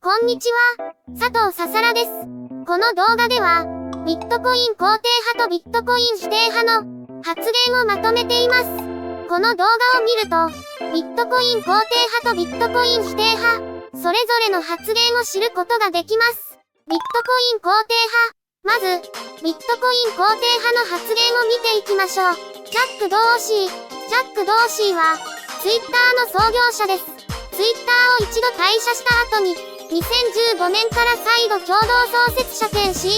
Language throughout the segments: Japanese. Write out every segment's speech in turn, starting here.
こんにちは、佐藤ささらです。この動画では、ビットコイン肯定派とビットコイン否定派の発言をまとめています。この動画を見ると、ビットコイン肯定派とビットコイン否定派、それぞれの発言を知ることができます。ビットコイン肯定派。まず、ビットコイン肯定派の発言を見ていきましょう。ジャック・ドーシーは、ツイッターの創業者です。ツイッターを一度退社した後に、2015年から再度共同創設者兼 CEO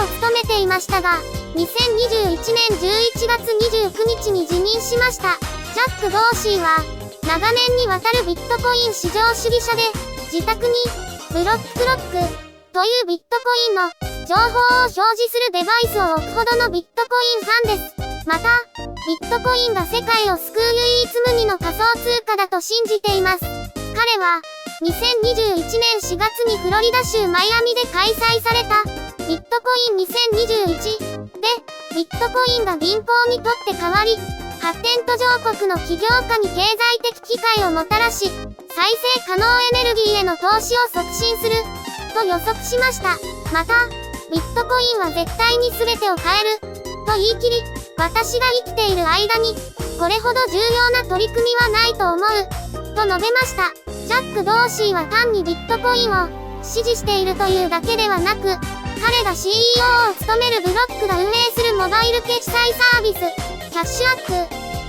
を務めていましたが、2021年11月29日に辞任しました。ジャック・ドーシーは、長年にわたるビットコイン市場主義者で、自宅に、ブロッククロック、というビットコインの情報を表示するデバイスを置くほどのビットコインファンです。また、ビットコインが世界を救う唯一無二の仮想通貨だと信じています。彼は、2021年4月にフロリダ州マイアミで開催された、ビットコイン2021で、ビットコインが銀行にとって変わり、発展途上国の起業家に経済的機会をもたらし、再生可能エネルギーへの投資を促進する、と予測しました。また、ビットコインは絶対に全てを変える、と言い切り、私が生きている間に、これほど重要な取り組みはないと思う、と述べました。ジャック・ドーシーは単にビットコインを支持しているというだけではなく、彼が CEO を務めるブロックが運営するモバイル決済サービス、キャッシュアップ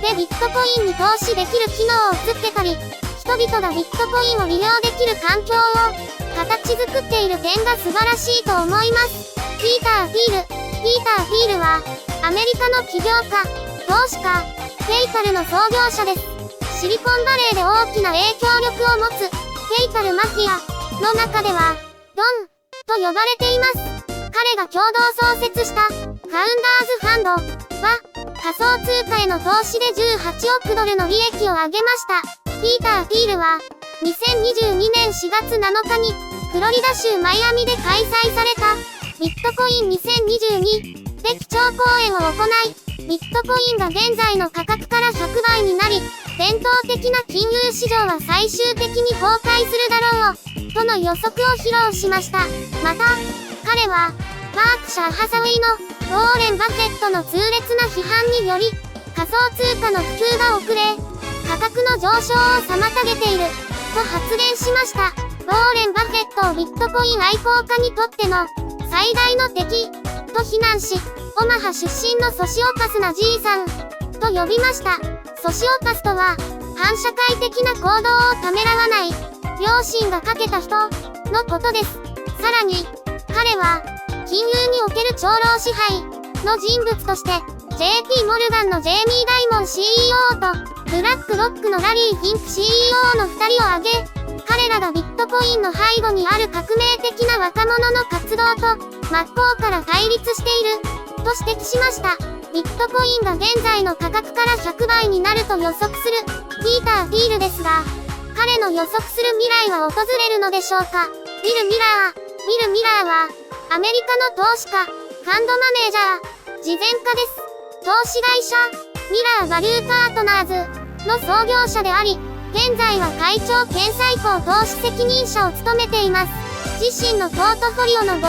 でビットコインに投資できる機能を作ってたり、人々がビットコインを利用できる環境を形作っている点が素晴らしいと思います。ピーター・フィールは、アメリカの起業家、投資家、ペイパルの創業者です。シリコンバレーで大きな影響力を持つ、ペイパルマフィアの中では、ドンと呼ばれています。彼が共同創設した、ファウンダーズファンドは、仮想通貨への投資で18億ドルの利益を上げました。ピーター・フィールは、2022年4月7日に、フロリダ州マイアミで開催された、ビットコイン2022で基調講演を行い、ビットコインが現在の価格から100倍になり、伝統的な金融市場は最終的に崩壊するだろう、との予測を披露しました。また、彼は、バークシャー・ハサウェイのウォーレン・バフェットの痛烈な批判により、仮想通貨の普及が遅れ、価格の上昇を妨げている、と発言しました。ウォーレン・バフェットをビットコイン愛好家にとっての最大の敵、と非難し、オマハ出身のソシオパスなじいさん、と呼びました。ソシオパスとは、反社会的な行動をためらわない、良心が欠けた人、のことです。さらに、彼は、金融における長老支配、の人物として、JP モルガンのジェイミー・ダイモン CEO と、ブラックロックのラリー・フィンク CEO の2人を挙げ、彼らがビットコインの背後にある革命的な若者の活動と、真っ向から対立している、と指摘しました。ビットコインが現在の価格から100倍になると予測する、ピーター・フィールですが、彼の予測する未来は訪れるのでしょうか。ウィル・ミラーは、アメリカの投資家、ファンドマネージャー、慈善家です。投資会社、ミラー・バリュー・パートナーズの創業者であり、現在は会長兼最高投資責任者を務めています。自身のポートフォリオの 50%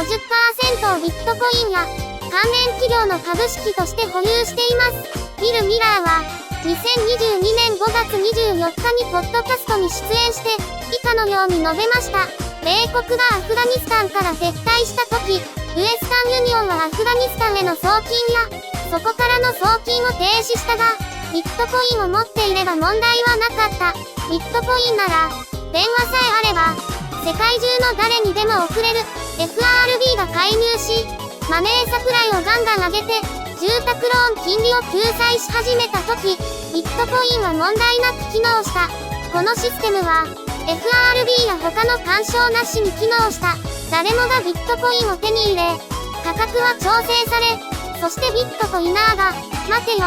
をビットコインや関連企業の株式として保有しています。ウィル・ミラーは、2022年5月24日にポッドキャストに出演して、以下のように述べました。米国がアフガニスタンから撤退した時、ウエスタンユニオンはアフガニスタンへの送金や、そこからの送金を停止したが、ビットコインを持っていれば問題はなかった。ビットコインなら、電話さえあれば、世界中の誰にでも送れる。FRB が介入し、マネーサプライをガンガン上げて、住宅ローン金利を救済し始めた時、ビットコインは問題なく機能した。このシステムは、FRB や他の干渉なしに機能した。誰もがビットコインを手に入れ、価格は調整され、そしてビットコイナーが、待てよ、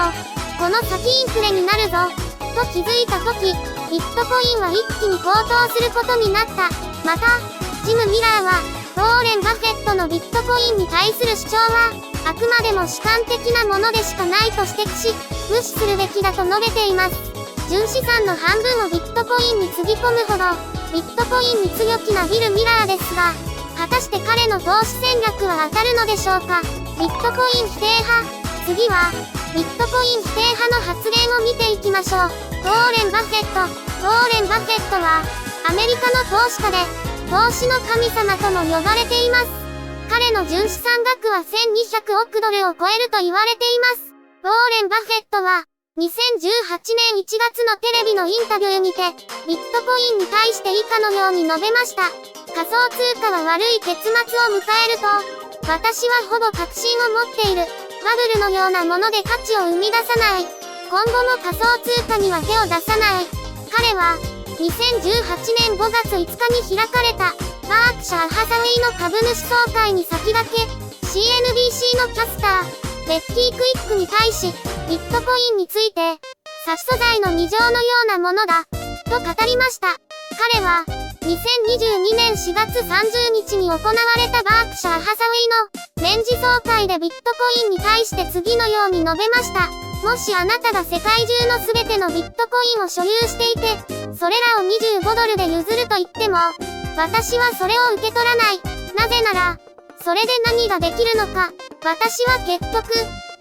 この先インフレになるぞ、と気づいた時、ビットコインは一気に高騰することになった。また、ジム・ミラーは、ウォーレン・バフェットのビットコインに対する主張は、あくまでも主観的なものでしかないと指摘し、無視するべきだと述べています。純資産の半分をビットコインにつぎ込むほど、ビットコインに強気なビル・ミラーですが、果たして彼の投資戦略は当たるのでしょうか。ビットコイン否定派。次は、ビットコイン否定派の発言を見ていきましょう。ウォーレン・バフェット。ウォーレン・バフェットは、アメリカの投資家で、投資の神様とも呼ばれています。彼の純資産額は1200億ドルを超えると言われています。ウォーレン・バフェットは、2018年1月のテレビのインタビューにて、ビットコインに対して以下のように述べました。仮想通貨は悪い結末を迎えると、私はほぼ確信を持っている。バブルのようなもので価値を生み出さない。今後も仮想通貨には手を出さない。彼は、2018年5月5日に開かれた、バークシャー・ハサウェイの株主総会に先駆け、CNBC のキャスター、ベッティ・クイックに対し、ビットコインについて、差し素材の未上のようなものだ、と語りました。彼は、2022年4月30日に行われたバークシャー・ハサウェイの年次総会でビットコインに対して次のように述べました。もしあなたが世界中のすべてのビットコインを所有していて、それらを25ドルで譲ると言っても、私はそれを受け取らない。なぜなら、それで何ができるのか。私は結局、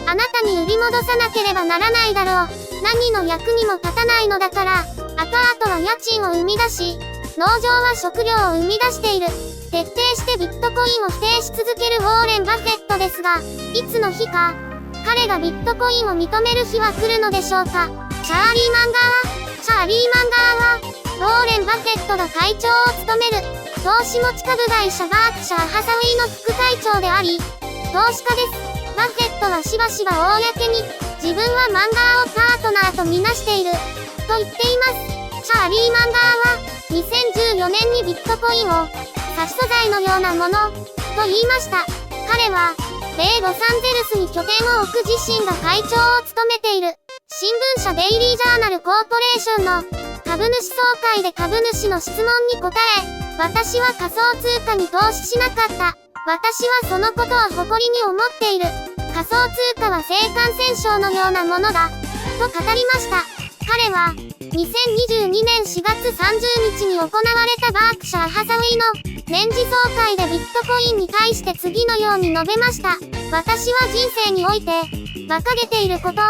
あなたに売り戻さなければならないだろう。何の役にも立たないのだから、アパートは家賃を生み出し、農場は食料を生み出している。徹底してビットコインを否定し続けるウォーレン・バフェットですが、いつの日か、彼がビットコインを認める日は来るのでしょうか。チャーリー・マンガーは、ウォーレン・バフェットが会長を務める、投資持ち株会社バークシャー・ハサウェイの副会長であり、投資家です。バフェットはしばしば公に、自分はマンガーをパートナーとみなしている、と言っています。チャーリー・マンガーは、2014年にビットコインを、差し素材のようなもの、と言いました。彼は、米ロサンゼルスに拠点を置く自身が会長を務めている、新聞社デイリージャーナルコーポレーションの、株主総会で株主の質問に答え、私は仮想通貨に投資しなかった。私はそのことを誇りに思っている。仮想通貨は性感染症のようなものだ。と語りました。彼は、2022年4月30日に行われたバークシャー・ハサウェイの年次総会でビットコインに対して次のように述べました。私は人生において、馬鹿げていること、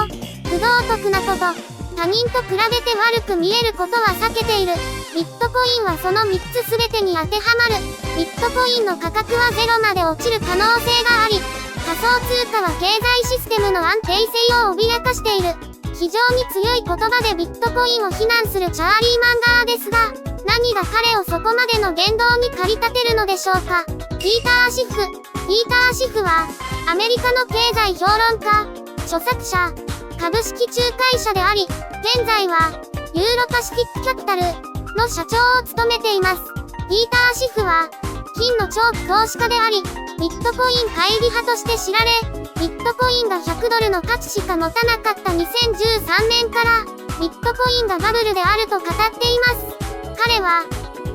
不道徳なこと、他人と比べて悪く見えることは避けている。ビットコインはその3つすべてに当てはまる。ビットコインの価格はゼロまで落ちる可能性があり、仮想通貨は経済システムの安定性を脅かしている。非常に強い言葉でビットコインを非難するチャーリー・マンガーですが、何が彼をそこまでの言動に駆り立てるのでしょうか。ピーター・シフは、アメリカの経済評論家、著作者、株式仲介者であり、現在は、ユーロパシフィックキャピタルの社長を務めています。ピーター・シフは、金の長期投資家であり、ビットコイン乖離派として知られ、ビットコインが100ドルの価値しか持たなかった2013年から、ビットコインがバブルであると語っています。彼は、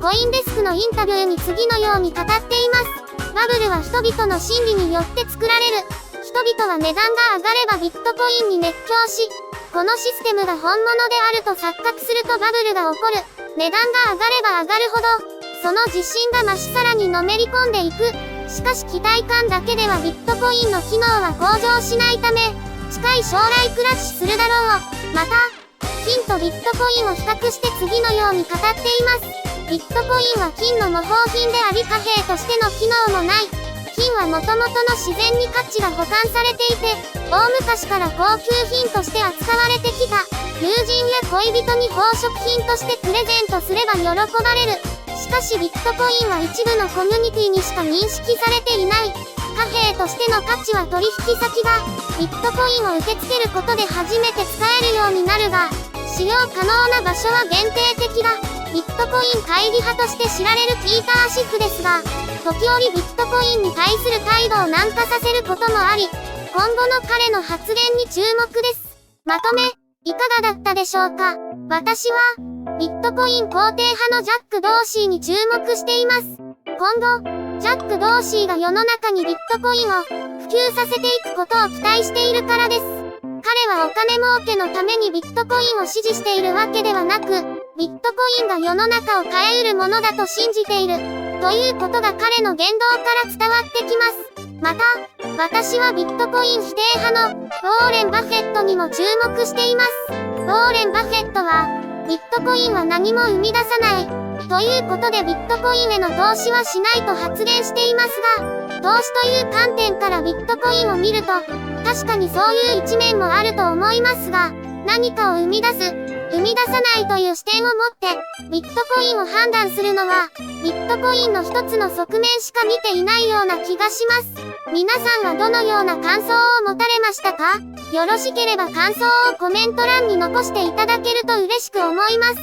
コインデスクのインタビューに次のように語っています。バブルは人々の心理によって作られる。人々は値段が上がればビットコインに熱狂し、このシステムが本物であると錯覚するとバブルが起こる。値段が上がれば上がるほど、その自信が増しさらにのめり込んでいく。しかし期待感だけではビットコインの機能は向上しないため、近い将来クラッシュするだろう。また、金とビットコインを比較して次のように語っています。ビットコインは金の模倣品であり貨幣としての機能もない。金はもともとの自然に価値が保管されていて、大昔から高級品として扱われてきた。友人や恋人に宝飾品としてプレゼントすれば喜ばれる。しかしビットコインは一部のコミュニティにしか認識されていない。貨幣としての価値は取引先がビットコインを受け付けることで初めて使えるようになるが、使用可能な場所は限定的だ。ビットコイン乖離派として知られるピーター・シフですが、時折ビットコインに対する態度を軟化させることもあり、今後の彼の発言に注目です。まとめ、いかがだったでしょうか。私は、ビットコイン肯定派のジャック・ドーシーに注目しています。今後、ジャック・ドーシーが世の中にビットコインを普及させていくことを期待しているからです。彼はお金儲けのためにビットコインを支持しているわけではなく、ビットコインが世の中を変えうるものだと信じている、ということが彼の言動から伝わってきます。また、私はビットコイン否定派のウォーレン・バフェットにも注目しています。ウォーレン・バフェットは、ビットコインは何も生み出さない、ということでビットコインへの投資はしないと発言していますが、投資という観点からビットコインを見ると、確かにそういう一面もあると思いますが、何かを生み出す、生み出さないという視点を持って、ビットコインを判断するのは、ビットコインの一つの側面しか見ていないような気がします。皆さんはどのような感想を持たれましたか？よろしければ感想をコメント欄に残していただけると嬉しく思います。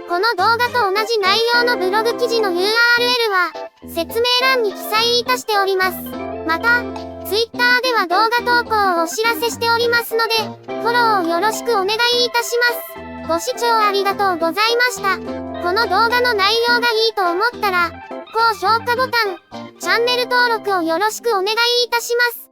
この動画と同じ内容のブログ記事の URL は、説明欄に記載いたしております。また、Twitter では動画投稿をお知らせしておりますので、フォローをよろしくお願いいたします。ご視聴ありがとうございました。この動画の内容がいいと思ったら、高評価ボタン、チャンネル登録をよろしくお願いいたします。